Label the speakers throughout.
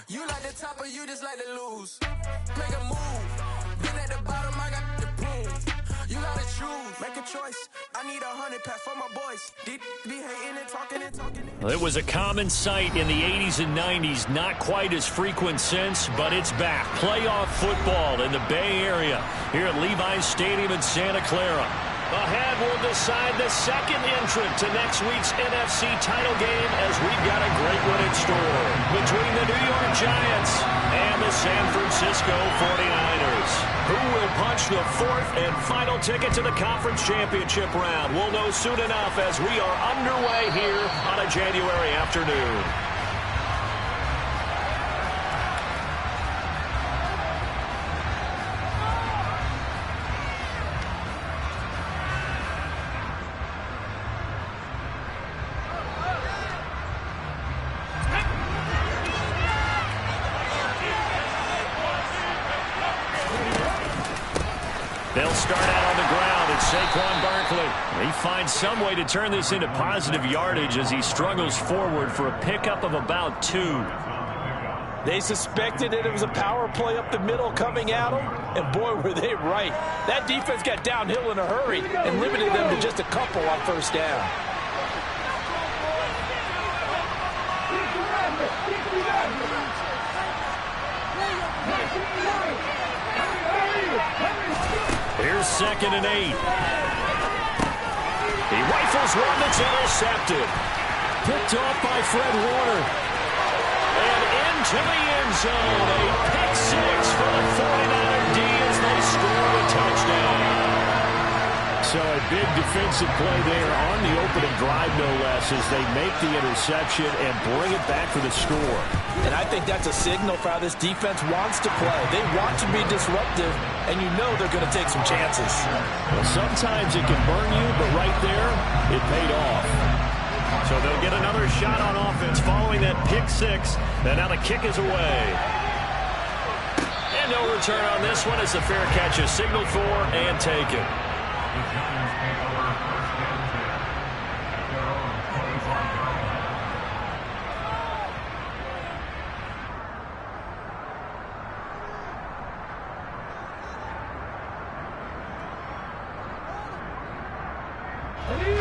Speaker 1: You like the top or you just like to lose? Make a move. Been at the bottom, I got the proof. You gotta choose. Make a choice. I need 100 pack for my boys. Be hating and talking and talking.
Speaker 2: It was a common sight in the 80s and 90s. Not quite as frequent since, but it's back. Playoff football in the Bay Area here at Levi's Stadium in Santa Clara. Ahead, we'll decide the second entrant to next week's NFC title game as we've got a great one in store between the New York Giants and the San Francisco 49ers. Who will punch the fourth and final ticket to the conference championship round? We'll know soon enough as we are underway here on a January afternoon. They'll start out on the ground. It's Saquon Barkley. He finds some way to turn this into positive yardage as he struggles forward for a pickup of about 2.
Speaker 3: They suspected it was a power play up the middle coming at them, and boy, were they right. That defense got downhill in a hurry and limited them to just a couple on first down.
Speaker 2: Here's 2nd and 8. He rifles one that's intercepted. Picked off by Fred Warner. And into the end zone. A pick 6 for the 49er D as they score a touchdown. So a big defensive play there on the opening drive, no less, as they make the interception and bring it back for the score.
Speaker 3: And I think that's a signal for how this defense wants to play. They want to be disruptive, and you know they're going to take some chances.
Speaker 2: Well, sometimes it can burn you, but right there, it paid off. So they'll get another shot on offense following that pick 6, and now the kick is away. And no return on this one as the fair catch is signaled for and taken.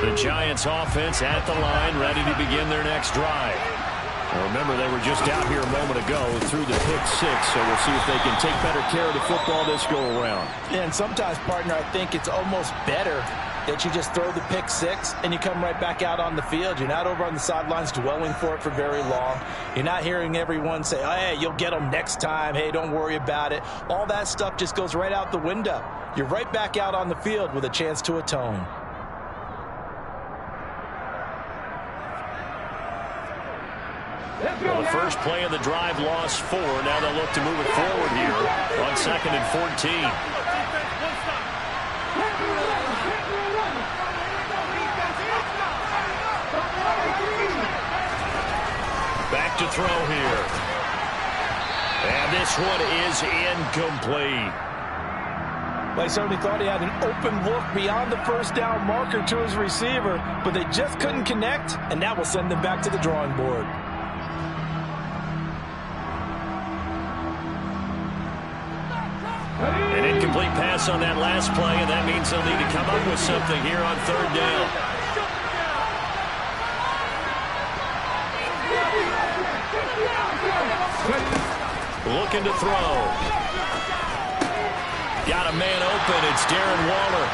Speaker 2: The Giants offense at the line, ready to begin their next drive. Well, remember, they were just out here a moment ago through the pick 6, so we'll see if they can take better care of the football this go-around.
Speaker 3: And sometimes, partner, I think it's almost better that you just throw the pick 6 and you come right back out on the field. You're not over on the sidelines dwelling for it for very long. You're not hearing everyone say, oh, hey, you'll get them next time. Hey, don't worry about it. All that stuff just goes right out the window. You're right back out on the field with a chance to atone.
Speaker 2: Well, the first play of the drive lost 4. Now they'll look to move it forward here on 2nd and 14. Back to throw here. And this one is incomplete.
Speaker 3: They certainly thought he had an open look beyond the first down marker to his receiver, but they just couldn't connect, and that will send them back to the drawing board.
Speaker 2: An incomplete pass on that last play, and that means they'll need to come up with something here on 3rd down. Looking to throw. Got a man open. It's Darren Waller.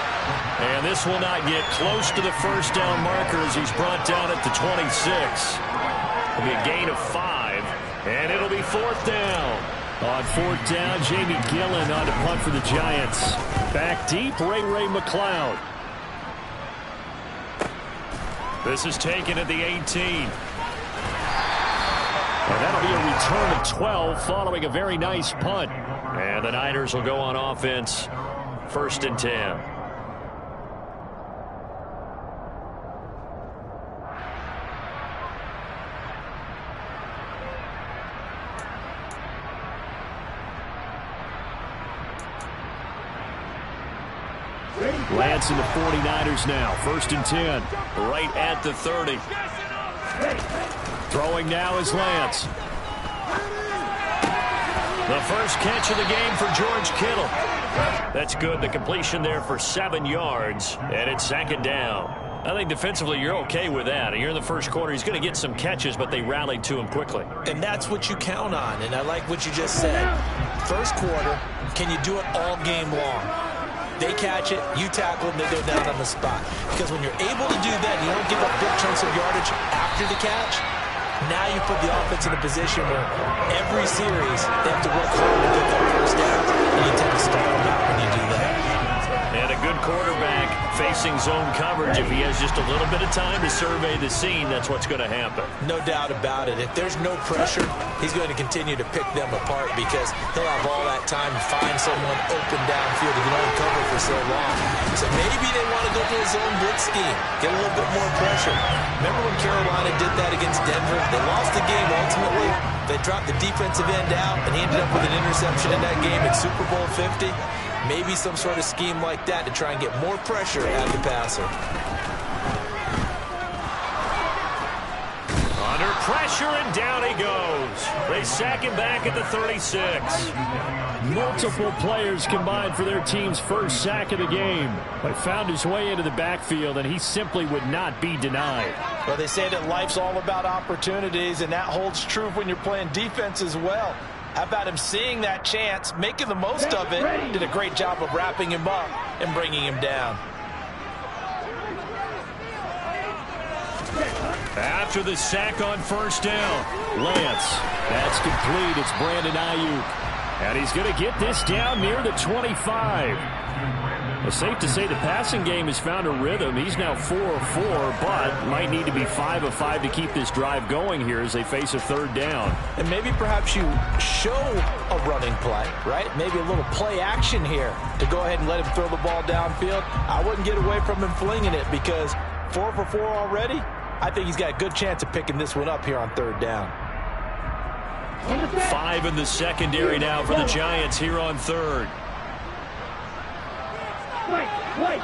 Speaker 2: And this will not get close to the first down marker as he's brought down at the 26. It'll be a gain of 5, and it'll be 4th down. On 4th down, Jamie Gillen on to punt for the Giants. Back deep, Ray McLeod. This is taken at the 18. And that'll be a return of 12 following a very nice punt. And the Niners will go on offense, 1st and 10. Lance and the 49ers now. 1st and 10. Right at the 30. Throwing now is Lance. The first catch of the game for George Kittle. That's good. The completion there for 7 yards, and it's second down. I think defensively you're okay with that. You're in the first quarter. He's going to get some catches, but they rallied to him quickly.
Speaker 3: And that's what you count on, and I like what you just said. First quarter, can you do it all game long? They catch it, you tackle them, they go down on the spot. Because when you're able to do that, you don't give up big chunks of yardage after the catch. Now you put the offense in a position where every series they have to work hard to get that first down, and you tend to stall them out when you do that.
Speaker 2: And a good quarterback facing zone coverage. If he has just a little bit of time to survey the scene, that's what's going to happen.
Speaker 3: No doubt about it. If there's no pressure, he's going to continue to pick them apart because he'll have all that time to find someone open downfield. He can only cover for so long. So maybe they want to go to a zone blitz scheme, get a little bit more pressure. Remember when Carolina did that against Denver? They lost the game ultimately. They dropped the defensive end out, and he ended up with an interception in that game in Super Bowl 50. Maybe some sort of scheme like that to try and get more pressure at the passer.
Speaker 2: Under pressure, and down he goes. They sack him back at the 36. Multiple players combined for their team's first sack of the game. But found his way into the backfield, and he simply would not be denied.
Speaker 3: Well, they say that life's all about opportunities, and that holds true when you're playing defense as well. How about him seeing that chance, making the most of it, did a great job of wrapping him up and bringing him down.
Speaker 2: After the sack on first down, Lance. That's complete. It's Brandon Ayuk. And he's going to get this down near the 25. It's safe to say the passing game has found a rhythm. He's now 4 of 4, but might need to be 5 of 5 to keep this drive going here as they face a third down.
Speaker 3: And maybe perhaps you show a running play, right? Maybe a little play action here to go ahead and let him throw the ball downfield. I wouldn't get away from him flinging it because 4 for 4 already. I think he's got a good chance of picking this one up here on third down.
Speaker 2: 5 in the secondary now for the Giants here on third.
Speaker 4: Wait.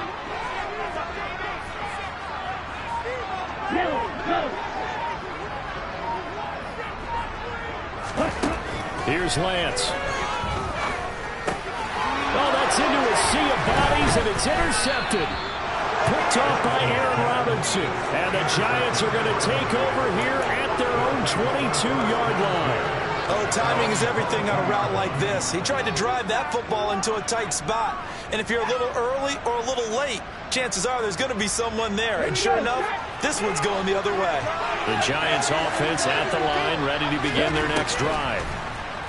Speaker 2: Here's Lance. Oh, that's into a sea of bodies, and it's intercepted. Picked off by Aaron Robinson. And the Giants are going to take over here at their own 22-yard line.
Speaker 3: Oh, timing is everything on a route like this. He tried to drive that football into a tight spot. And if you're a little early or a little late, chances are there's going to be someone there. And sure enough, this one's going the other way.
Speaker 2: The Giants offense at the line, ready to begin their next drive.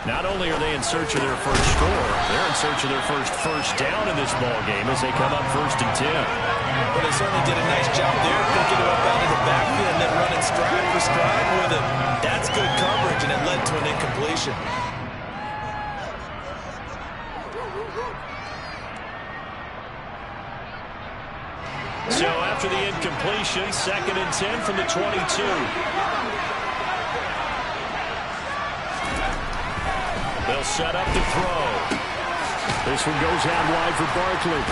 Speaker 2: Not only are they in search of their first score, they're in search of their first down in this ball game as they come up 1st and 10.
Speaker 3: Well, they certainly did a nice job there, picking him up out of the backfield and then running stride for stride with him. That's good coverage, and it led to an incompletion.
Speaker 2: So after the incompletion, 2nd and 10 from the 22. They'll set up to throw. This one goes out wide for Barkley.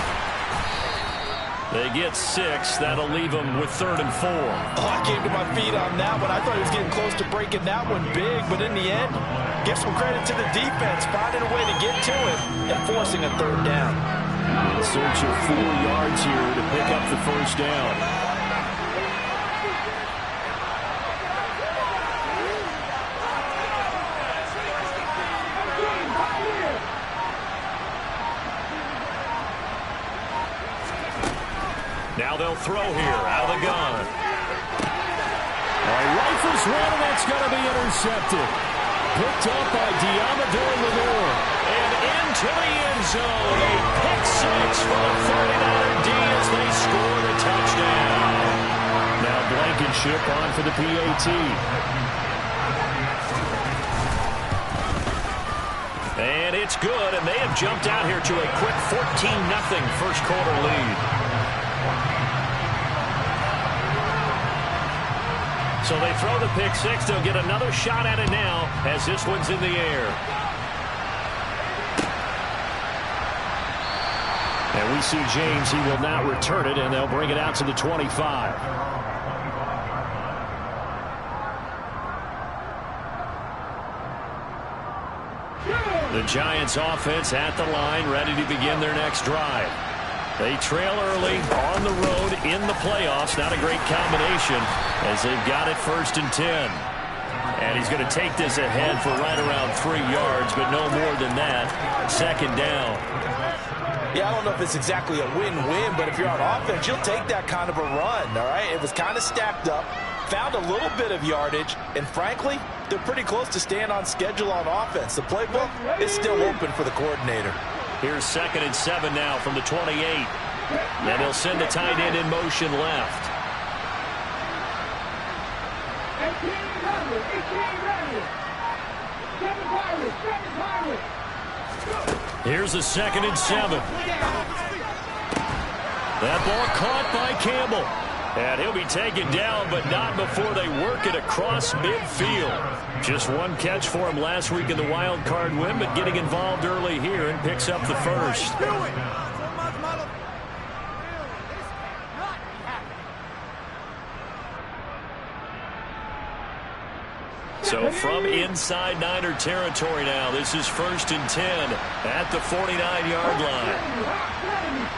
Speaker 2: They get 6. That'll leave them with 3rd and 4.
Speaker 3: Oh, I came to my feet on that one. I thought he was getting close to breaking that one big, but in the end, give some credit to the defense, finding a way to get to it and forcing a 3rd down.
Speaker 2: In search of 4 yards here to pick up the first down. Now they'll throw here, out of the gun. Rifles one, and that's going to be intercepted. Picked up by Diamador Lenore. And into the end zone. A pick 6 for the 49er D as they score the touchdown. Now Blankenship on for the PAT. And it's good, and they have jumped out here to a quick 14-0 first quarter lead. So they throw the pick 6. They'll get another shot at it now as this one's in the air. And we see James. He will not return it, and they'll bring it out to the 25. The Giants offense at the line, ready to begin their next drive. They trail early on the road in the playoffs. Not a great combination as they've got it 1st and 10. And he's going to take this ahead for right around 3 yards, but no more than that. 2nd down.
Speaker 3: Yeah, I don't know if it's exactly a win-win, but if you're on offense, you'll take that kind of a run, all right? It was kind of stacked up, found a little bit of yardage, and frankly, they're pretty close to staying on schedule on offense. The playbook is still open for the coordinator.
Speaker 2: Here's 2nd and 7 now from the 28. And they'll send the tight end in motion left. Here's a 2nd and 7. That ball caught by Campbell. And he'll be taken down, but not before they work it across midfield. Just one catch for him last week in the wild card win, but getting involved early here and picks up the first. So from inside Niner territory now, this is 1st and 10 at the 49-yard line.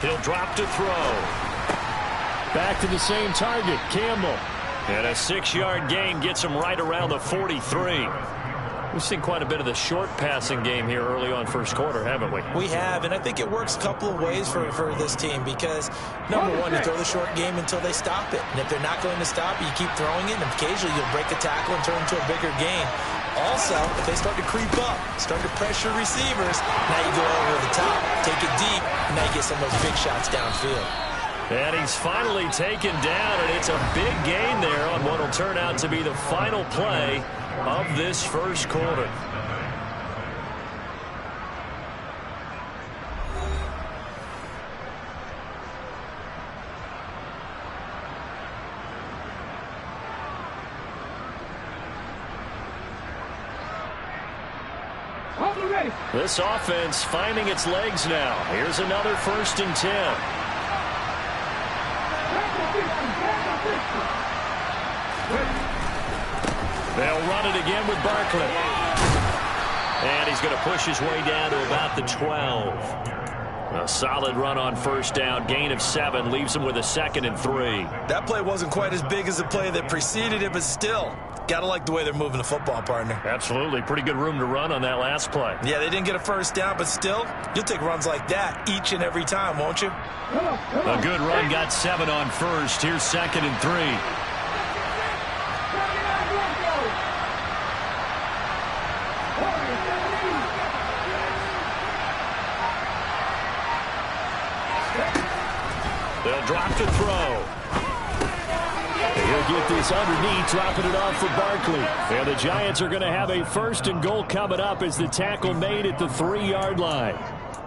Speaker 2: He'll drop to throw. Back to the same target, Campbell. And a 6-yard gain gets him right around the 43. We've seen quite a bit of the short passing game here early on 1st quarter, haven't we?
Speaker 3: We have, and I think it works a couple of ways for this team because, number one, you throw the short game until they stop it. And if they're not going to stop it, you keep throwing it, and occasionally you'll break a tackle and turn into a bigger gain. Also, if they start to creep up, start to pressure receivers, now you go over the top, take it deep, and now you get some of those big shots downfield.
Speaker 2: And he's finally taken down, and it's a big gain there on what will turn out to be the final play of this 1st quarter. This offense finding its legs now. Here's another 1st and 10. They'll run it again with Barkley. And he's going to push his way down to about the 12. A solid run on 1st down. Gain of 7 leaves him with a 2nd and 3.
Speaker 3: That play wasn't quite as big as the play that preceded it, but still, got to like the way they're moving the football, partner.
Speaker 2: Absolutely. Pretty good room to run on that last play.
Speaker 3: Yeah, they didn't get a 1st down, but still, you'll take runs like that each and every time, won't you?
Speaker 2: A good run got 7 on 1st. Here's 2nd and 3. They'll drop to throw. He'll get this underneath, dropping it off for Barkley. And the Giants are going to have a 1st and goal coming up as the tackle made at the 3-yard line.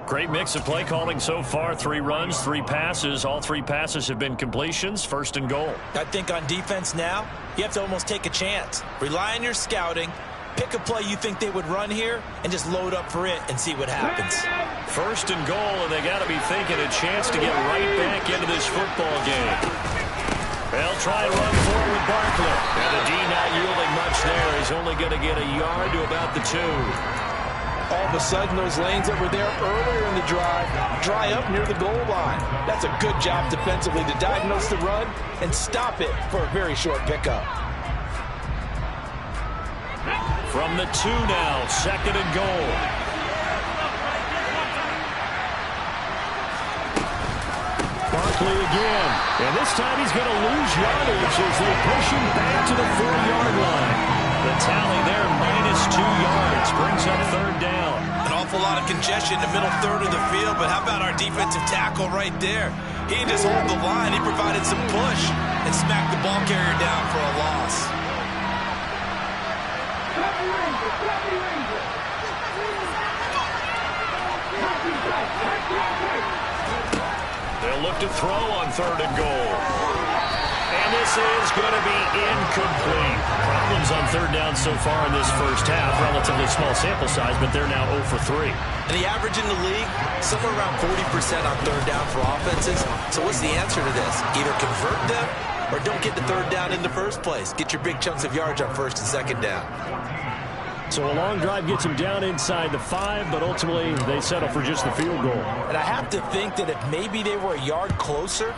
Speaker 2: Great mix of play calling so far. 3 runs, 3 passes. All 3 passes have been completions. 1st and goal.
Speaker 3: I think on defense now, you have to almost take a chance. Rely on your scouting. Pick a play you think they would run here and just load up for it and see what happens.
Speaker 2: 1st and goal, and they got to be thinking a chance to get right back into this football game. They'll try and run forward with Barkley. And the D not yielding much there. He's only going to get a yard to about the 2.
Speaker 3: All of a sudden, those lanes that were there earlier in the drive dry up near the goal line. That's a good job defensively to diagnose the run and stop it for a very short pickup.
Speaker 2: From the 2 now, 2nd and goal. Barkley again. And this time he's going to lose yardage as they push him back to the 4-yard line. The tally there, -2 yards, brings up 3rd down.
Speaker 3: An awful lot of congestion in the middle third of the field, but how about our defensive tackle right there? He didn't just hold the line, he provided some push and smacked the ball carrier down for a loss.
Speaker 2: They'll look to throw on 3rd and goal. And this is going to be incomplete. Problems on 3rd down so far in this 1st half. Relatively small sample size, but they're now 0 for 3.
Speaker 3: And the average in the league, somewhere around 40% on 3rd down for offenses. So what's the answer to this? Either convert them or don't get the third down in the first place. Get your big chunks of yards on first and second down.
Speaker 2: So a long drive gets them down inside the 5, but ultimately they settle for just the field goal.
Speaker 3: And I have to think that if maybe they were a yard closer,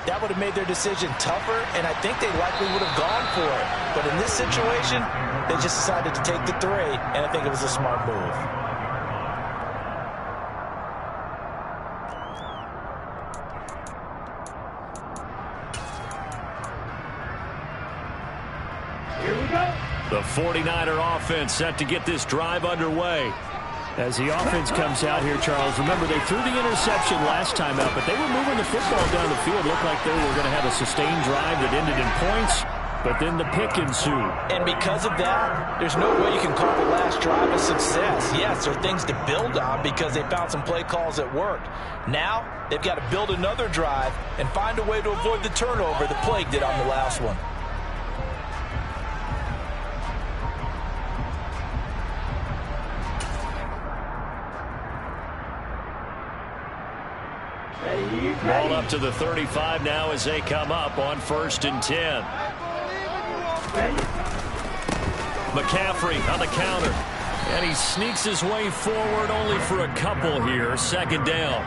Speaker 3: that would have made their decision tougher, and I think they likely would have gone for it. But in this situation, they just decided to take the 3, and I think it was a smart move.
Speaker 2: The 49er offense set to get this drive underway. As the offense comes out here, Charles, remember they threw the interception last time out, but they were moving the football down the field. Looked like they were going to have a sustained drive that ended in points, but then the pick ensued.
Speaker 3: And because of that, there's no way you can call the last drive a success. Yes, there are things to build on because they found some play calls that worked. Now, they've got to build another drive and find a way to avoid the turnover the Plague did on the last one.
Speaker 2: Ball up to the 35 now as they come up on 1st and 10. McCaffrey on the counter. And he sneaks his way forward only for a couple here. 2nd down.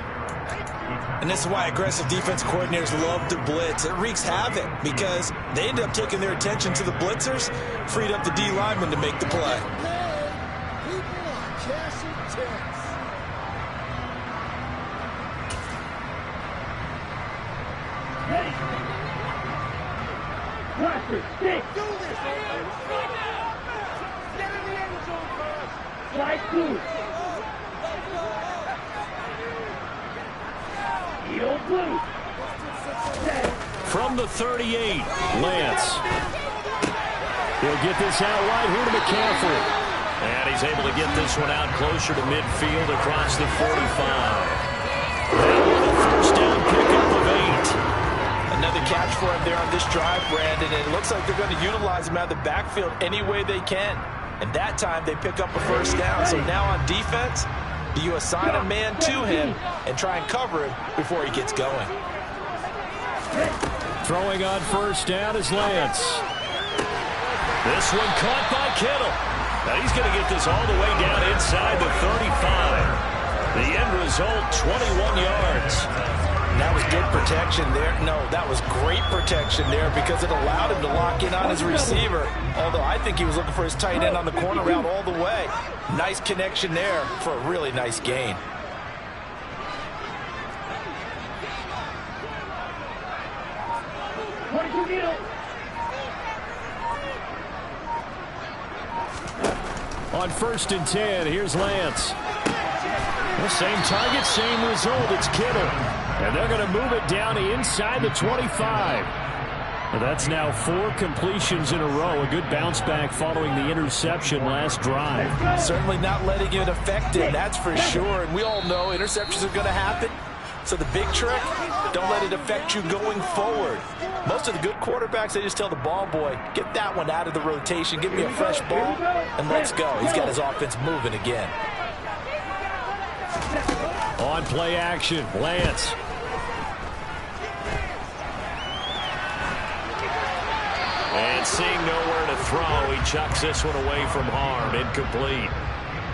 Speaker 3: And this is why aggressive defense coordinators love to blitz. It wreaks havoc because they end up taking their attention to the blitzers, freed up the D lineman to make the play.
Speaker 2: From the 38, Lance. He'll get this out wide here to McCaffrey. And he's able to get this one out closer to midfield across the 45. And with a 1st down pickup of 8.
Speaker 3: Another catch for him there on this drive, Brandon, and it looks like they're going to utilize him out of the backfield any way they can. And that time they pick up a 1st down. So now on defense, do you assign a man to him and try and cover him before he gets going?
Speaker 2: Throwing on 1st down is Lance. This one caught by Kittle. Now he's going to get this all the way down inside the 35. The end result, 21 yards.
Speaker 3: And that was good protection there. No, that was great protection there because it allowed him to lock in on his receiver. Although I think he was looking for his tight end on the corner route all the way. Nice connection there for a really nice gain.
Speaker 2: On 1st and 10, here's Lance. The same target, same result. It's Kittle. And they're going to move it down inside the 25. Well, that's now 4 completions in a row. A good bounce back following the interception last drive.
Speaker 3: Certainly not letting it affect him, that's for sure. And we all know interceptions are going to happen. So the big trick, don't let it affect you going forward. Most of the good quarterbacks, they just tell the ball boy, get that one out of the rotation, give me a fresh ball, and let's go. He's got his offense moving again.
Speaker 2: On play action, Lance. And seeing nowhere to throw, he chucks this one away from harm. Incomplete.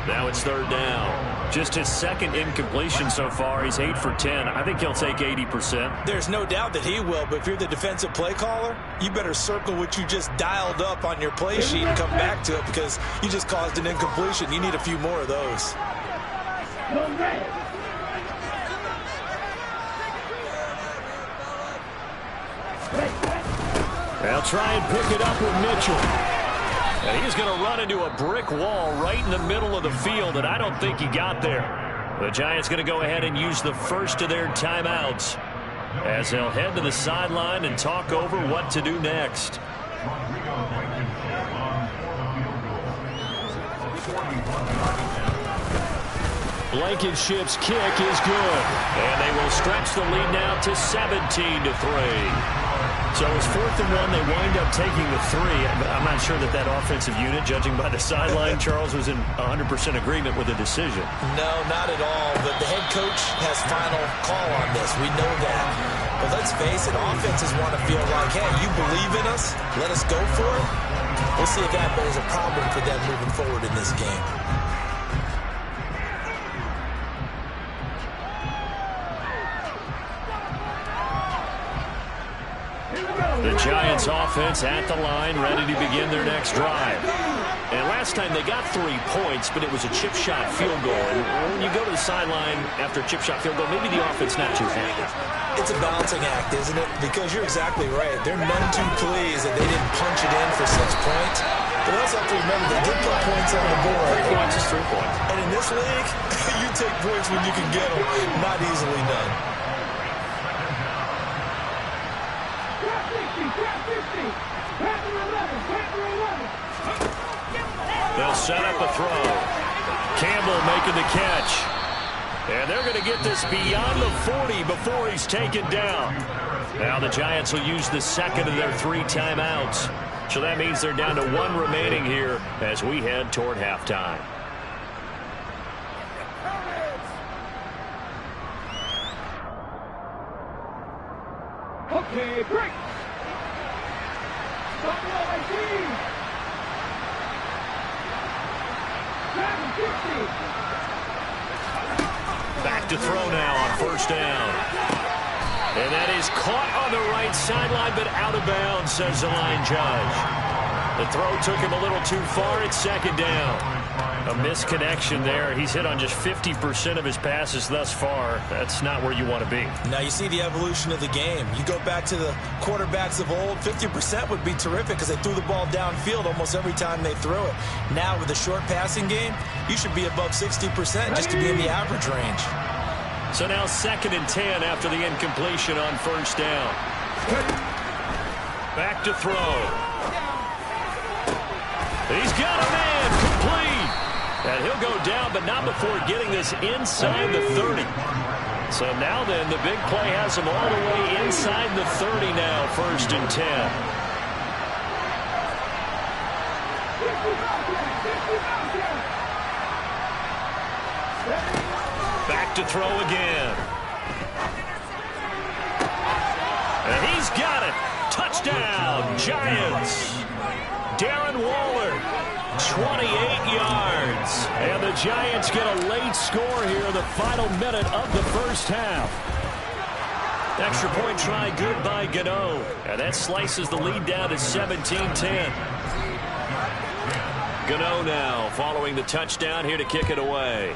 Speaker 2: Now it's 3rd down. Just his 2nd incompletion so far. He's 8 for 10. I think he'll take 80%.
Speaker 3: There's no doubt that he will, but if you're the defensive play caller, you better circle what you just dialed up on your play sheet and come back to it because you just caused an incompletion. You need a few more of those.
Speaker 2: They'll try and pick it up with Mitchell. And he's going to run into a brick wall right in the middle of the field, and I don't think he got there. The Giants going to go ahead and use the first of their timeouts as they'll head to the sideline and talk over what to do next. Blankenship's kick is good. And they will stretch the lead now to 17-3. So it's 4th and 1. They wind up taking the 3. I'm not sure that offensive unit, judging by the sideline, Charles, was in 100% agreement with the decision.
Speaker 3: No, not at all. But the head coach has final call on this. We know that. But let's face it, offenses want to feel like, hey, you believe in us, let us go for it. We'll see if that is a problem for them moving forward in this game.
Speaker 2: The Giants offense at the line, ready to begin their next drive. And last time they got 3 points, but it was a chip shot field goal. And when you go to the sideline after a chip shot field goal, maybe the offense not too happy.
Speaker 3: It's a balancing act, isn't it? Because you're exactly right. They're none too pleased that they didn't punch it in for 6 points. But also have to remember they did put points on the board.
Speaker 2: 3 points is 3 points.
Speaker 3: And in this league, you take points when you can get them. Not easily done.
Speaker 2: They'll set up a throw. Campbell making the catch. And they're going to get this beyond the 40 before he's taken down. Now the Giants will use the second of their 3 timeouts. So that means they're down to 1 remaining here as we head toward halftime.
Speaker 4: Okay, break.
Speaker 2: Back to throw now on first down. And that is caught on the right sideline, but out of bounds, says the line judge. The throw took him a little too far. It's second down. A misconnection there. He's hit on just 50% of his passes thus far. That's not where you want to be.
Speaker 3: Now you see the evolution of the game. You go back to the quarterbacks of old, 50% would be terrific because they threw the ball downfield almost every time they threw it. Now with the short passing game, you should be above 60% just to be in the average range.
Speaker 2: So now 2nd and 10 after the incompletion on first down. Back to throw. He's got a man complete. And he'll go down, but not before getting this inside the 30. So now then, the big play has him all the way inside the 30 now, 1st and 10. Back to throw again. And he's got it. Touchdown, Giants. Darren Waller, 28 yards. And the Giants get a late score here in the final minute of the first half. Extra point try good by Gano. And that slices the lead down to 17-10. Gano now following the touchdown here to kick it away.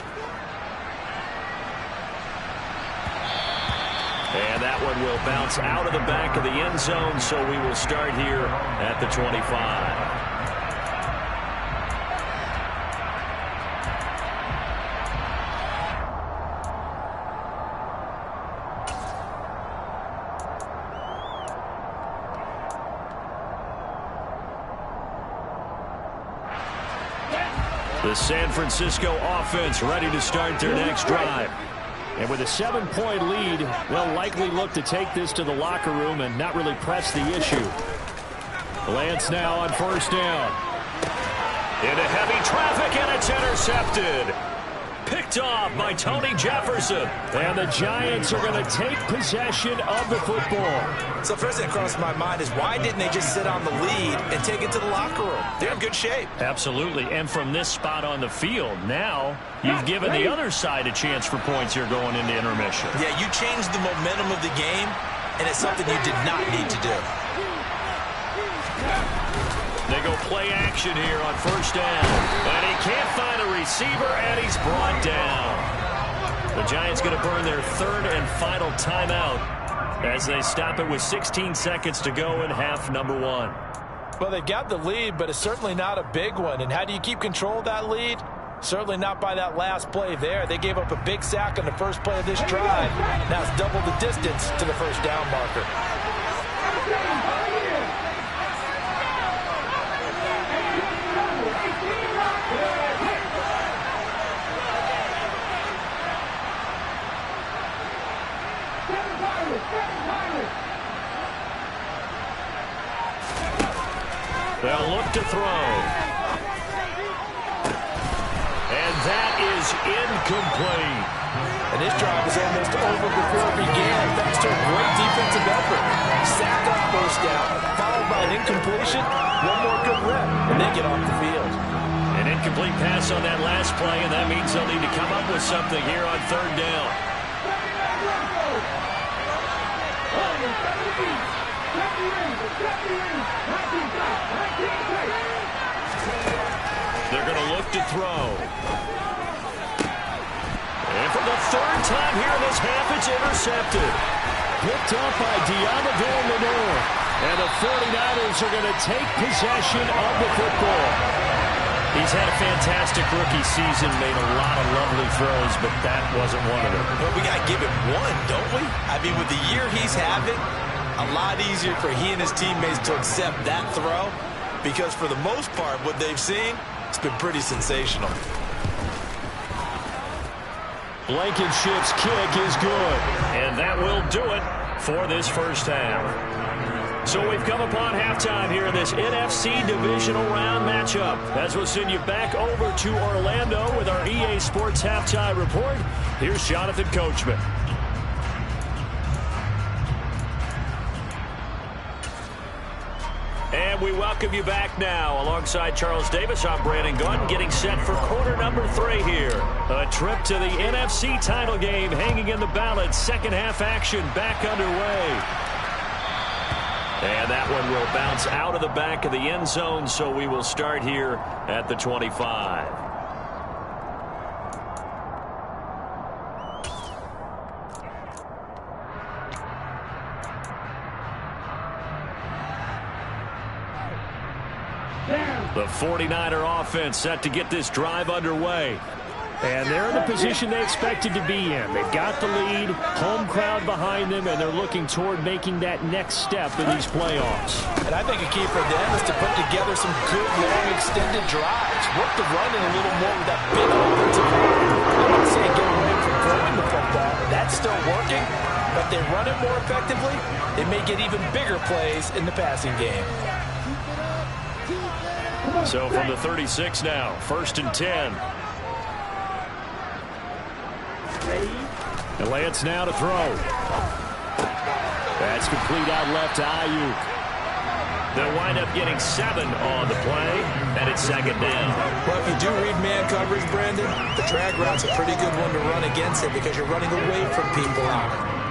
Speaker 2: And that one will bounce out of the back of the end zone, so we will start here at the 25. The San Francisco offense ready to start their next drive. And with a 7-point lead, they'll likely look to take this to the locker room and not really press the issue. Lance now on first down. Into heavy traffic, and it's intercepted. Picked off by Tony Jefferson. And the Giants are going to take possession of the football.
Speaker 3: So first thing that crossed my mind is why didn't they just sit on the lead and take it to the locker room? They're in good shape.
Speaker 2: Absolutely. And from this spot on the field, now you've given the other side a chance for points here going into intermission.
Speaker 3: Yeah, you changed the momentum of the game, and it's something you did not need to do.
Speaker 2: They go play action here on first down. And he can't find a receiver, and he's brought down. The Giants going to burn their 3rd and final timeout as they stop it with 16 seconds to go in half number 1.
Speaker 3: Well, they got the lead, but it's certainly not a big one. And how do you keep control of that lead? Certainly not by that last play there. They gave up a big sack on the first play of this drive. Now it's double the distance to the first down marker.
Speaker 2: They'll look to throw. And that is incomplete.
Speaker 3: And this drive is almost over before it began, thanks to a great defensive effort. Sack on first down, followed by an incompletion, one more good rep, and they get off the field.
Speaker 2: An incomplete pass on that last play, and that means they'll need to come up with something here on third down. They're going to look to throw. And for the third time here in this half, it's intercepted. Picked up by Diamador Lenore. And the 49ers are going to take possession of the football. He's had a fantastic rookie season, made a lot of lovely throws, but that wasn't one of them.
Speaker 3: Well, we got to give it one, don't we? I mean, with the year he's having, a lot easier for he and his teammates to accept that throw, because for the most part, what they've seen, it's been pretty sensational.
Speaker 2: Blankenship's kick is good, and that will do it for this first half. So we've come upon halftime here in this NFC Divisional Round matchup. As we'll send you back over to Orlando with our EA Sports Halftime Report, here's Jonathan Coachman. And we welcome you back now. Alongside Charles Davis, I'm Brandon Gaunt, getting set for quarter number 3 here. A trip to the NFC title game hanging in the balance. Second half action back underway. And that one will bounce out of the back of the end zone, so we will start here at the 25. The 49er offense set to get this drive underway. And they're in the position they expected to be in. They've got the lead, home crowd behind them, and they're looking toward making that next step in these playoffs.
Speaker 3: And I think a key for them is to put together some good, long, extended drives. Work the running a little more with that big offensive line. I'm not saying get away from throwing the football. That's still working, but they run it more effectively. They may get even bigger plays in the passing game.
Speaker 2: So from the 36 now, 1st and 10. And Lance now to throw. That's complete out left to Ayuk. They'll wind up getting 7 on the play, and it's 2nd down.
Speaker 3: Well, if you do read man coverage, Brandon, the drag route's a pretty good one to run against it because you're running away from people out.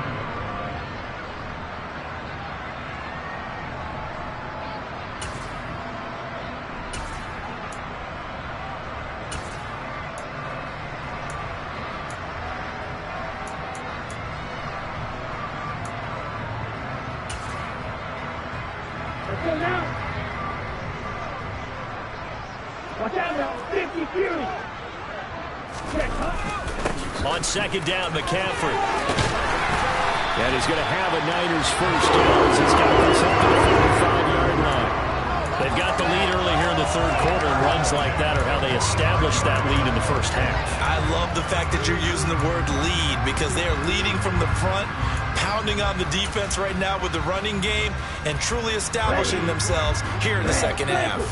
Speaker 2: On 2nd down, McCaffrey. And he's going to have a Niners first down as he's got this up to the 45-yard line. They've got the lead early here in the 3rd quarter, and runs like that are how they establish that lead in the first half.
Speaker 3: I love the fact that you're using the word lead because they are leading from the front, pounding on the defense right now with the running game, and truly establishing themselves here in the 2nd half.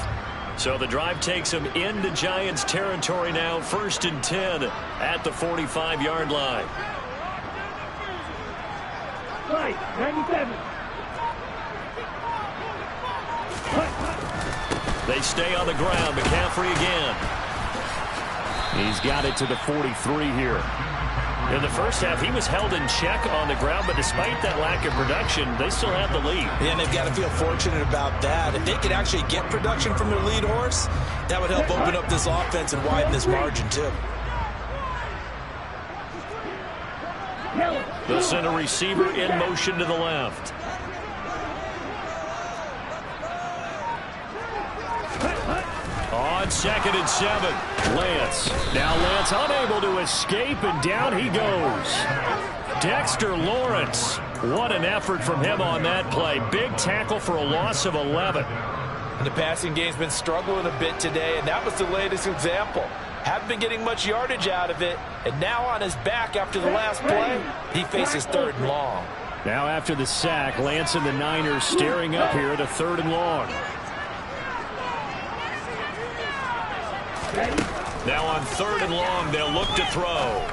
Speaker 2: So the drive takes them into Giants territory now, 1st and 10 at the 45-yard line.
Speaker 4: Right, 97.
Speaker 2: They stay on the ground. McCaffrey again. He's got it to the 43 here. In the first half, he was held in check on the ground, but despite that lack of production, they still have the lead.
Speaker 3: Yeah, and they've got to feel fortunate about that. If they could actually get production from their lead horse, that would help open up this offense and widen this margin, too.
Speaker 2: They'll send a receiver in motion to the left. On 2nd and 7, Lance. Now Lance unable to escape, and down he goes. Dexter Lawrence. What an effort from him on that play. Big tackle for a loss of 11.
Speaker 3: And the passing game's been struggling a bit today, and that was the latest example. Haven't been getting much yardage out of it, and now on his back after the last play, he faces 3rd and long.
Speaker 2: Now after the sack, Lance and the Niners staring up here at a 3rd and long. Now on 3rd and long, they'll look to throw.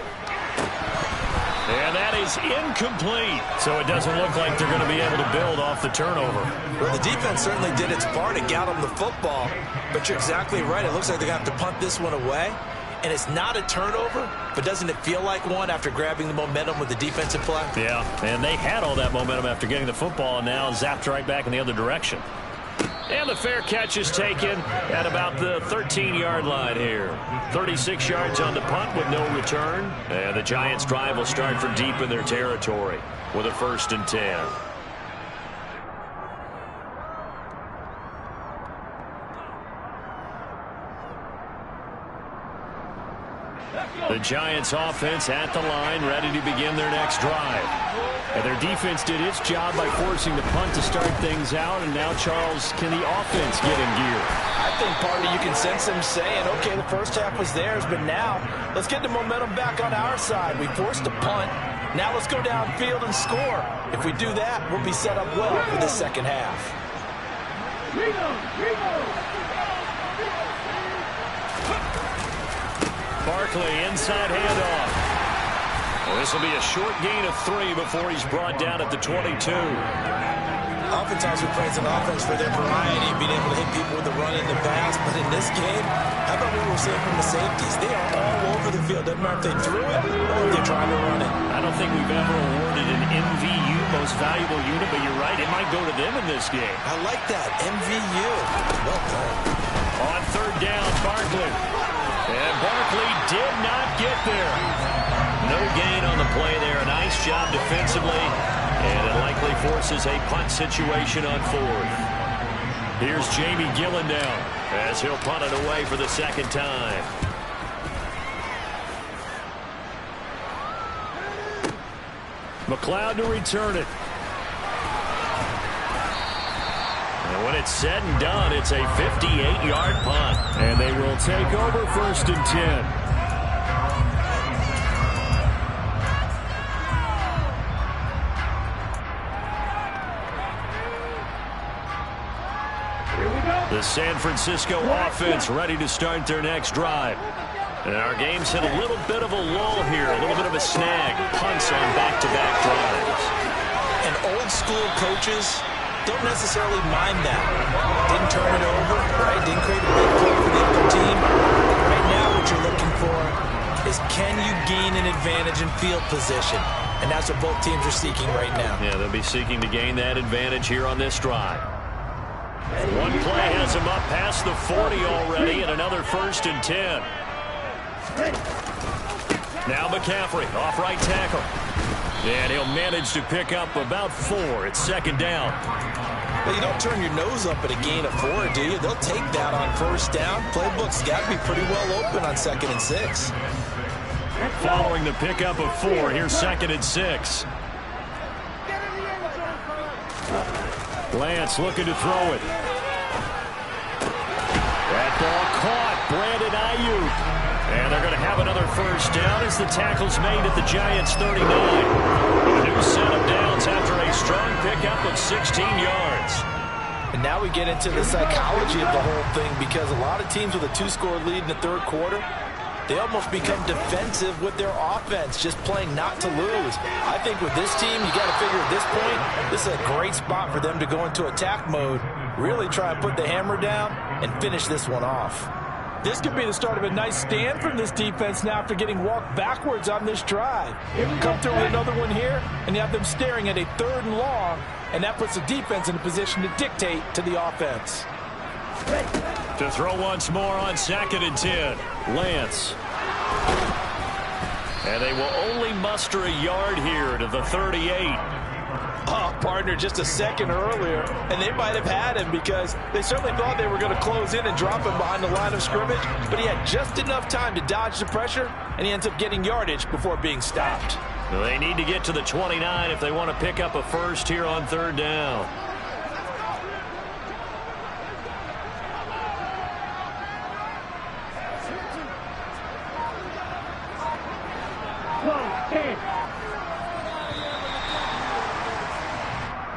Speaker 2: And that is incomplete. So it doesn't look like they're going to be able to build off the turnover.
Speaker 3: Well, the defense certainly did its part to get them the football. But you're exactly right. It looks like they're going to have to punt this one away. And it's not a turnover, but doesn't it feel like one after grabbing the momentum with the defensive play?
Speaker 2: Yeah, and they had all that momentum after getting the football, and now zapped right back in the other direction. And the fair catch is taken at about the 13-yard line here. 36 yards on the punt with no return. And the Giants' drive will start from deep in their territory with a 1st and 10. The Giants offense at the line, ready to begin their next drive. And their defense did its job by forcing the punt to start things out. And now, Charles, can the offense get in gear?
Speaker 3: I think, partly, you can sense them saying, okay, the first half was theirs, but now let's get the momentum back on our side. We forced a punt. Now let's go downfield and score. If we do that, we'll be set up well for the second half.
Speaker 2: Barkley, inside handoff. Well, this will be a short gain of 3 before he's brought down at the 22.
Speaker 3: Oftentimes we praise an offense for their variety, being able to hit people with the run and the pass. But in this game, how about what we were seeing from the safeties? They are all over the field. Doesn't matter if they threw it or if they're trying to run it.
Speaker 2: I don't think we've ever awarded an MVU, most valuable unit, but you're right, it might go to them in this game.
Speaker 3: I like that, MVU. Well done.
Speaker 2: On 3rd down, Barkley. And Barkley did not get there. No gain on the play there. Nice job defensively. And it likely forces a punt situation on 4th. Here's Jamie Gillendown as he'll punt it away for the second time. McLeod to return it. And when it's said and done, it's a 58-yard punt. And they will take over 1st and 10. The San Francisco offense ready to start their next drive. And our game's hit a little bit of a lull here, a little bit of a snag. Punts on back-to-back drives.
Speaker 3: And old-school coaches don't necessarily mind that. Didn't turn it over, right? Didn't create a big play for the other team. Right now what you're looking for is, can you gain an advantage in field position? And that's what both teams are seeking right now.
Speaker 2: Yeah, they'll be seeking to gain that advantage here on this drive. And one play has him up past the 40 already, and another 1st and 10. Now McCaffrey, off right tackle. And he'll manage to pick up about 4. It's 2nd down.
Speaker 3: Well, you don't turn your nose up at a gain of 4, do you? They'll take that on 1st down. Playbook's got to be pretty well open on 2nd and 6.
Speaker 2: Following the pickup of 4, here's 2nd and 6. Lance looking to throw it. That ball caught. Brandon Ayuk. And they're going to have another 1st down as the tackle's made at the Giants' 39. A new set of downs after a strong pickup of 16 yards.
Speaker 3: And now we get into the psychology of the whole thing, because a lot of teams with a 2-score lead in the 3rd quarter, they almost become defensive with their offense, just playing not to lose. I think with this team, you got to figure at this point, this is a great spot for them to go into attack mode, really try and put the hammer down and finish this one off.
Speaker 5: This could be the start of a nice stand from this defense now after getting walked backwards on this drive. Come through with another one here, and you have them staring at a 3rd and long, and that puts the defense in a position to dictate to the offense.
Speaker 2: To throw once more on 2nd and 10. Lance. And they will only muster a yard here to the 38.
Speaker 5: Oh, partner, just a second earlier, and they might have had him because they certainly thought they were going to close in and drop him behind the line of scrimmage, but he had just enough time to dodge the pressure, and he ends up getting yardage before being stopped.
Speaker 2: Well, they need to get to the 29 if they want to pick up a 1st here on 3rd down.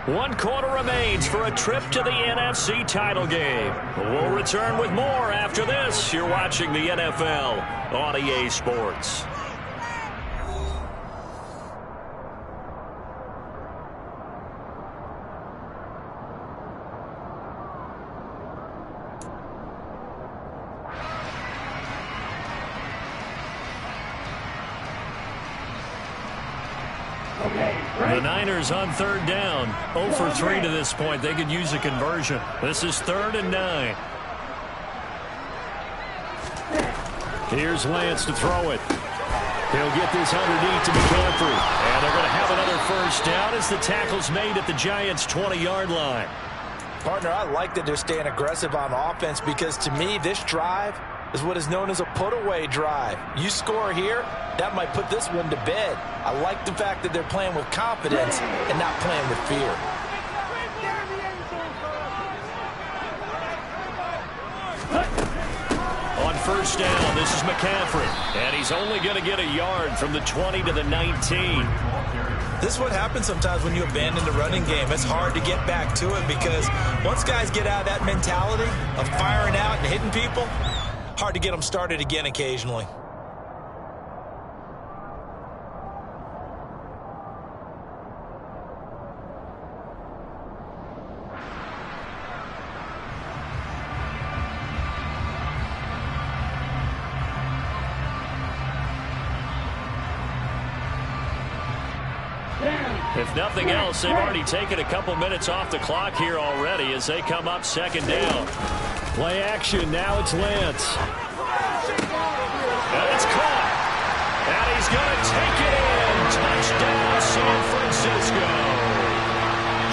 Speaker 2: One quarter remains for a trip to the NFC title game. We'll return with more after this. You're watching the NFL on EA Sports. The Niners on third down. 0 for 3 to this point. They could use a conversion. This is 3rd and 9. Here's Lance to throw it. He'll get this underneath to McCaffrey. And they're going to have another first down as the tackle's made at the Giants' 20-yard line.
Speaker 3: Partner, I like that they're staying aggressive on offense because to me, this drive is what is known as a put-away drive. You score here, that might put this one to bed. I like the fact that they're playing with confidence and not playing with fear.
Speaker 2: On first down, this is McCaffrey. And he's only going to get a yard from the 20 to the 19.
Speaker 3: This is what happens sometimes when you abandon the running game. It's hard to get back to it because once guys get out of that mentality of firing out and hitting people, hard to get them started again occasionally.
Speaker 2: If nothing else, they've already taken a couple minutes off the clock here already as they come up 2nd down. Play action. Now it's Lance. And it's caught. And he's going to take it in. Touchdown, San Francisco.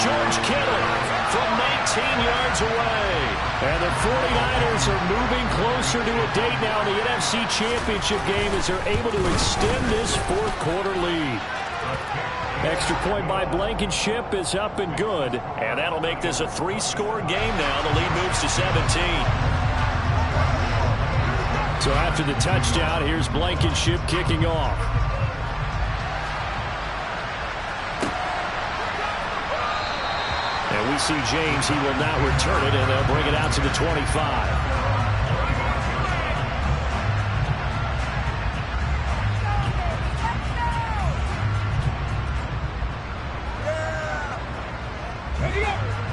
Speaker 2: George Kittle from 19 yards away. And the 49ers are moving closer to a date now in the NFC Championship game as they're able to extend this 4th quarter lead. Extra point by Blankenship is up and good. And that'll make this a 3-score game now. The lead moves to 17. So after the touchdown, here's Blankenship kicking off. And we see James. He will not return it, and they'll bring it out to the 25.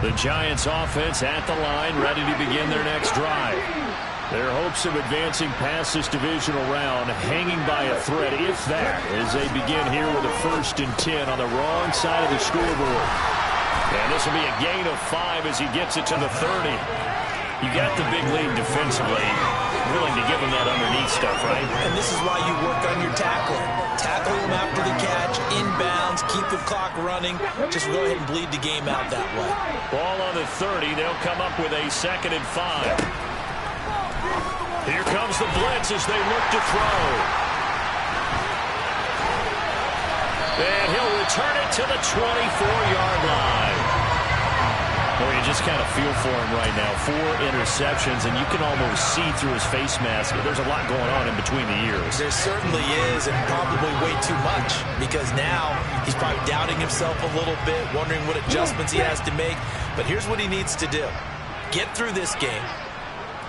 Speaker 2: The Giants offense at the line, ready to begin their next drive. Their hopes of advancing past this divisional round hanging by a thread, if that, as they begin here with a 1st and 10 on the wrong side of the scoreboard. And this will be a gain of 5 as he gets it to the 30. You got the big lead defensively, willing to give him that underneath stuff, right?
Speaker 3: And this is why you work on your tackling. Tackle him after the catch, inbounds, keep the clock running. Just go ahead and bleed the game out that way.
Speaker 2: Ball on the 30. They'll come up with a 2nd and 5. Here comes the blitz as they look to throw. And he'll return it to the 24-yard line. Well, you just kind of feel for him right now. 4 interceptions, and you can almost see through his face mask. There's a lot going on in between the ears.
Speaker 3: There certainly is, and probably way too much, because now he's probably doubting himself a little bit, wondering what adjustments he has to make. But here's what he needs to do. Get through this game.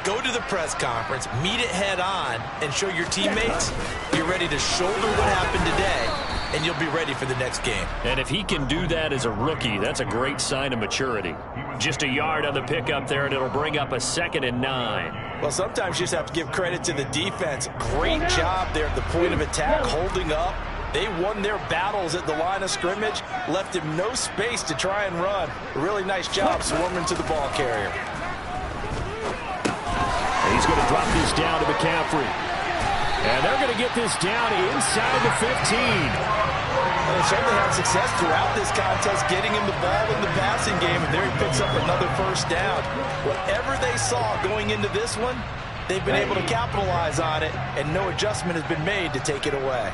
Speaker 3: Go to the press conference, meet it head on, and show your teammates you're ready to shoulder what happened today, and you'll be ready for the next game.
Speaker 2: And if he can do that as a rookie, that's a great sign of maturity. Just a yard on the pickup there, and it'll bring up a 2nd and 9.
Speaker 3: Well, sometimes you just have to give credit to the defense. Great job there at the point of attack, holding up. They won their battles at the line of scrimmage, left him no space to try and run. A really nice job swarming to the ball carrier.
Speaker 2: He's going to drop this down to McCaffrey. And they're going to get this down inside the 15.
Speaker 3: Well, they certainly had success throughout this contest, getting him the ball in the passing game, and there he picks up another 1st down. Whatever they saw going into this one, they've been able to capitalize on it, and no adjustment has been made to take it away.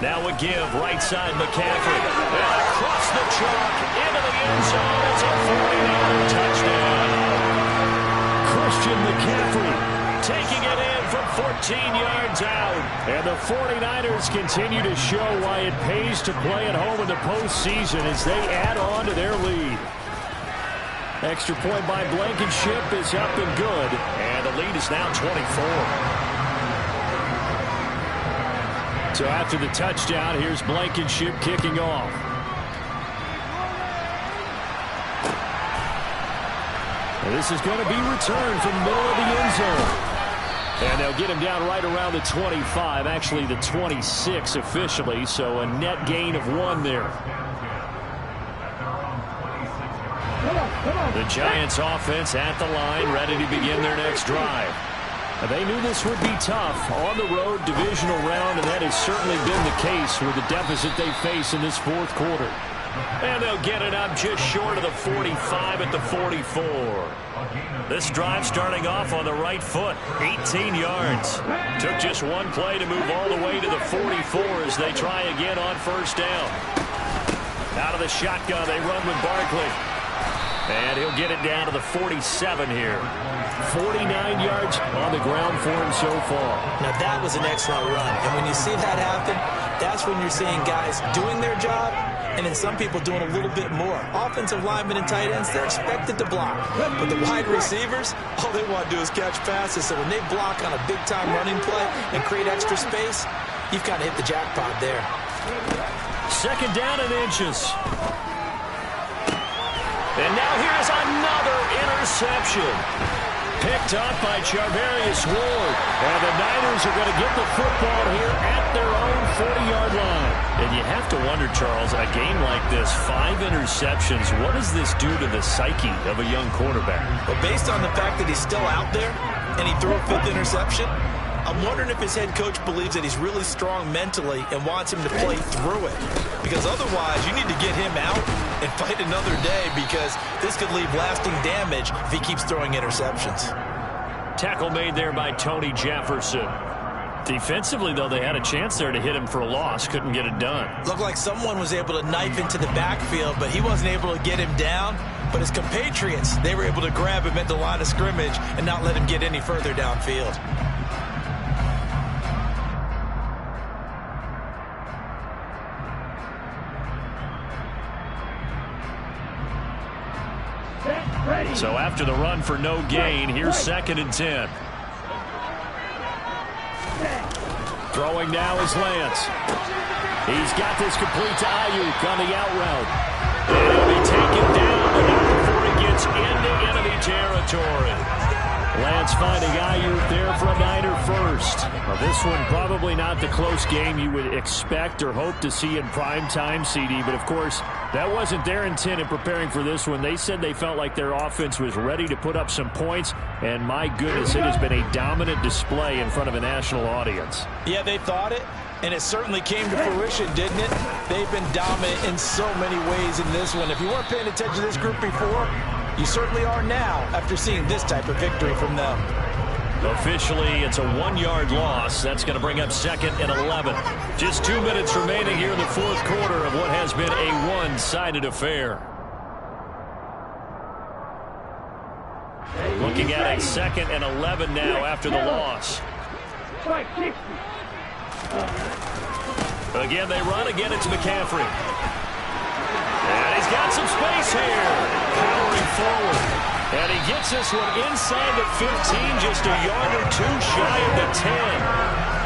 Speaker 2: Now a give, right side McCaffrey. And across the chalk, into the end zone. It's a 49er touchdown. Christian McCaffrey taking it in from 14 yards out. And the 49ers continue to show why it pays to play at home in the postseason as they add on to their lead. Extra point by Blankenship is up and good. And the lead is now 24. So after the touchdown, here's Blankenship kicking off. And this is going to be returned from the middle of the end zone. And they'll get him down right around the 25, actually the 26 officially, so a net gain of 1 there. The Giants offense at the line, ready to begin their next drive. They knew this would be tough on the road, divisional round, and that has certainly been the case with the deficit they face in this fourth quarter. And they'll get it up just short of the 45 at the 44. This drive starting off on the right foot, 18 yards. Took just one play to move all the way to the 44 as they try again on first down. Out of the shotgun, they run with Barkley. And he'll get it down to the 47 here. 49 yards on the ground for him so far.
Speaker 3: Now that was an excellent run. And when you see that happen, that's when you're seeing guys doing their job and then some people doing a little bit more. Offensive linemen and tight ends, they're expected to block. But the wide receivers, all they want to do is catch passes. So when they block on a big-time running play and create extra space, you've kind of hit the jackpot there.
Speaker 2: Second down and inches. And now here's another interception. Picked up by Charvarius Ward. And the Niners are going to get the football here at their own 40-yard line. And you have to wonder, Charles, a game like this, 5 interceptions, what does this do to the psyche of a young quarterback?
Speaker 3: Well, based on the fact that he's still out there and he threw a 5th interception, I'm wondering if his head coach believes that he's really strong mentally and wants him to play through it. Because otherwise, you need to get him out and fight another day because this could leave lasting damage if he keeps throwing interceptions.
Speaker 2: Tackle made there by Tony Jefferson. Defensively, though, they had a chance there to hit him for a loss. Couldn't get it done.
Speaker 3: Looked like someone was able to knife into the backfield, but he wasn't able to get him down. But his compatriots, they were able to grab him at the line of scrimmage and not let him get any further downfield.
Speaker 2: So after the run for no gain, here's 2nd and 10. Throwing now is Lance. He's got this complete to Ayuk on the out route. And he'll be taken down, but not before he gets into enemy territory. Lance finding Ayuk there for a Niner first. Well, this one probably not the close game you would expect or hope to see in prime time, CD. But, of course, that wasn't their intent in preparing for this one. They said they felt like their offense was ready to put up some points. And, my goodness, it has been a dominant display in front of a national audience.
Speaker 3: Yeah, they thought it. And it certainly came to fruition, didn't it? They've been dominant in so many ways in this one. If you weren't paying attention to this group before, you certainly are now after seeing this type of victory from them.
Speaker 2: Officially, it's a 1-yard loss. That's going to bring up 2nd and 11. Just 2 minutes remaining here in the fourth quarter of what has been a one-sided affair. Looking at a 2nd and 11 now after the loss. Again, they run. Again, it's McCaffrey. And he's got some space here. Powering forward. And he gets this one inside the 15, just a yard or 2 shy of the 10.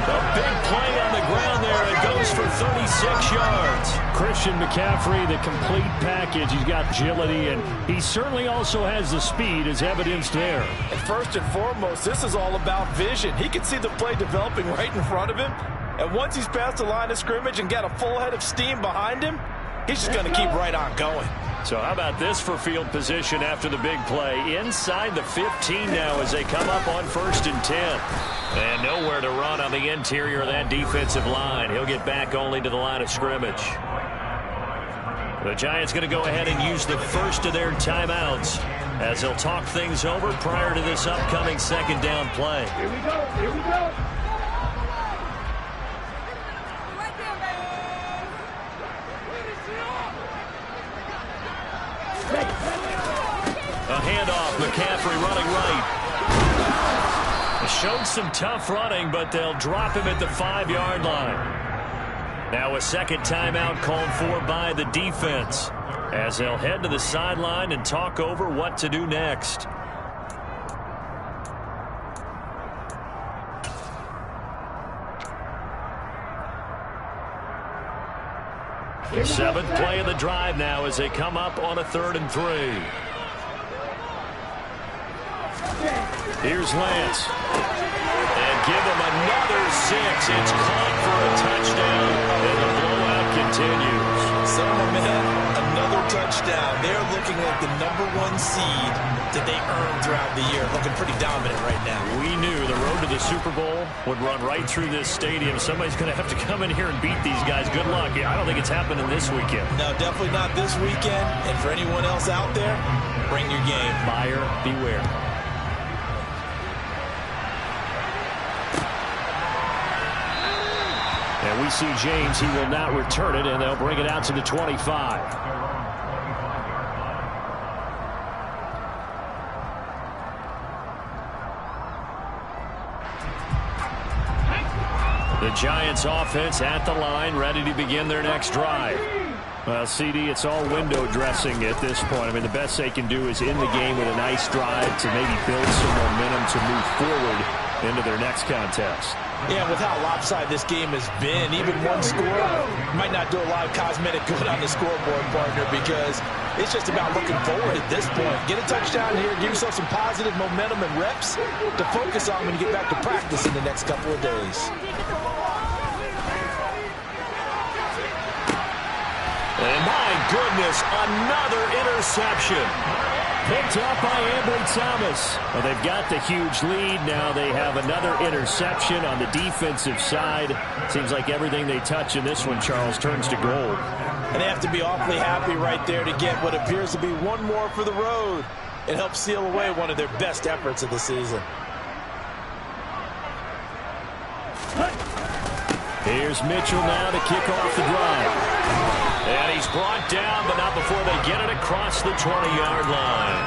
Speaker 2: A big play on the ground there. It goes for 36 yards. Christian McCaffrey, the complete package. He's got agility, and he certainly also has the speed, as evidenced there.
Speaker 3: And first and foremost, this is all about vision. He can see the play developing right in front of him. And once he's past the line of scrimmage and got a full head of steam behind him, he's just going to keep right on going.
Speaker 2: So how about this for field position after the big play? Inside the 15 now as they come up on 1st and 10. And nowhere to run on the interior of that defensive line. He'll get back only to the line of scrimmage. The Giants going to go ahead and use the first of their timeouts as they'll talk things over prior to this upcoming 2nd down play.
Speaker 4: Here we go. Here we go.
Speaker 2: A handoff, McCaffrey running right. Showed some tough running, but they'll drop him at the 5-yard line. Now a 2nd timeout called for by the defense as they'll head to the sideline and talk over what to do next. The 7th play of the drive now as they come up on a 3rd and 3. Here's Lance. And give him another 6. It's caught for a touchdown, and the blowout continues.
Speaker 5: So, my man, another touchdown. They're looking like the #1 seed that they earned throughout the year. Looking pretty dominant right now.
Speaker 2: We knew the road to the Super Bowl would run right through this stadium. Somebody's going to have to come in here and beat these guys. Good luck. I don't think it's happening this weekend.
Speaker 5: No, definitely not this weekend. And for anyone else out there, bring your game.
Speaker 2: Buyer beware. And we see James. He will not return it, and they'll bring it out to the 25. The Giants offense at the line, ready to begin their next drive. Well, CD, it's all window dressing at this point. I mean, the best they can do is in the game with a nice drive to maybe build some momentum to move forward into their next contest.
Speaker 5: Yeah, with how lopsided this game has been, even one score might not do a lot of cosmetic good on the scoreboard, partner, because it's just about looking forward at this point. Get a touchdown here, give yourself some positive momentum and reps to focus on when you get back to practice in the next couple of days.
Speaker 2: And my goodness, another interception. Picked up by Ambry Thomas. Well, they've got the huge lead. Now they have another interception on the defensive side. Seems like everything they touch in this one, Charles, turns to gold.
Speaker 5: And they have to be awfully happy right there to get what appears to be one more for the road. It helps seal away one of their best efforts of the season.
Speaker 2: Here's Mitchell now to kick off the drive. And he's brought down, but not before they get it across the 20-yard line.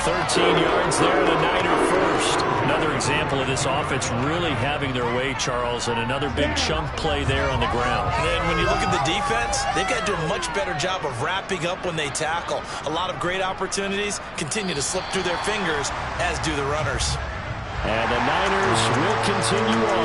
Speaker 2: 13 yards there, the Niner first. Another example of this offense really having their way, Charles, and another big chunk play there on the ground.
Speaker 5: And then when you look at the defense, they've got to do a much better job of wrapping up when they tackle. A lot of great opportunities continue to slip through their fingers, as do the runners.
Speaker 2: And the Niners will continue on.